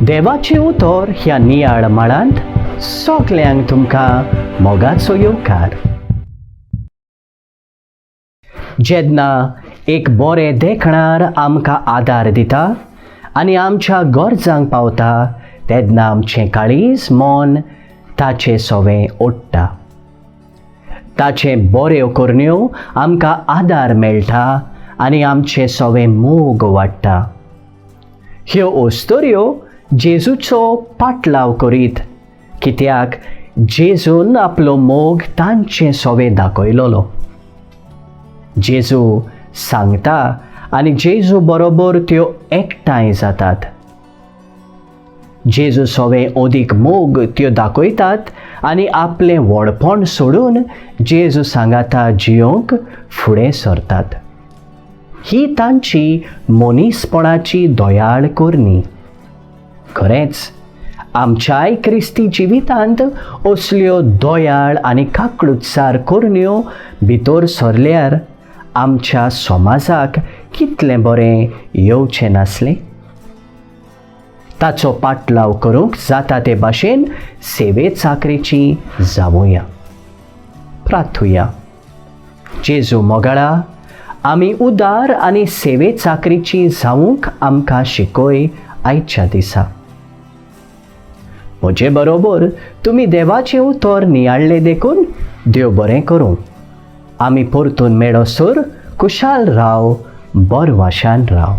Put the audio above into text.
देवाचें उतर ह्या नियाळ माळांत सगल्यांक तुमकां मोगाचो येवकार. जेन्ना एक बरें देखणार आमकां आदार दिता आनी आमच्या गरजांक पावता तेन्ना आमचें काळीज मन ताचे सवें ओडटा. ताचे बऱ्यो करण्यो आमकां आदार मेळटा आनी आमचें सवें मोग वाडटा. ह्यो ओस्तोऱ्यो जेजूचो पाटलाव करीत, कित्याक जेजून आपलो मोग तांचें सवें दाखयलोलो. जेजू सांगता आनी जेजू बरोबर त्यो एकठांय जातात. जेजू सवें ओदीक मोग त्यो दाखयतात आनी आपलें व्हडपण सोडून जेजू सांगाता जियोंक फुडें सरतात. ही तांची मनीसपणाची दयाळ करणी. खरेंच आमच्याय क्रिस्ती जिवितांत असल्यो दयाळ आनी काकूळसार करण्यो भितर सरल्यार आमच्या समाजाक कितलें बरें येवचें नासलें. ताचो पाटलाव करूंक जाता ते भाशेन सेवे चाकरेची जावुया. प्रार्थुया. जेजू मोगाळा, आमी उदार आनी सेवे चाकरीची जावूंक आमकां शिकय आयच्या दिसा. म्हजे बरोबर तुमी देवाचें उतर नियाळ्ळें देखून देव बरें करूं. आमी परतून मेळसर कुशाल राव, बरवाशान राव.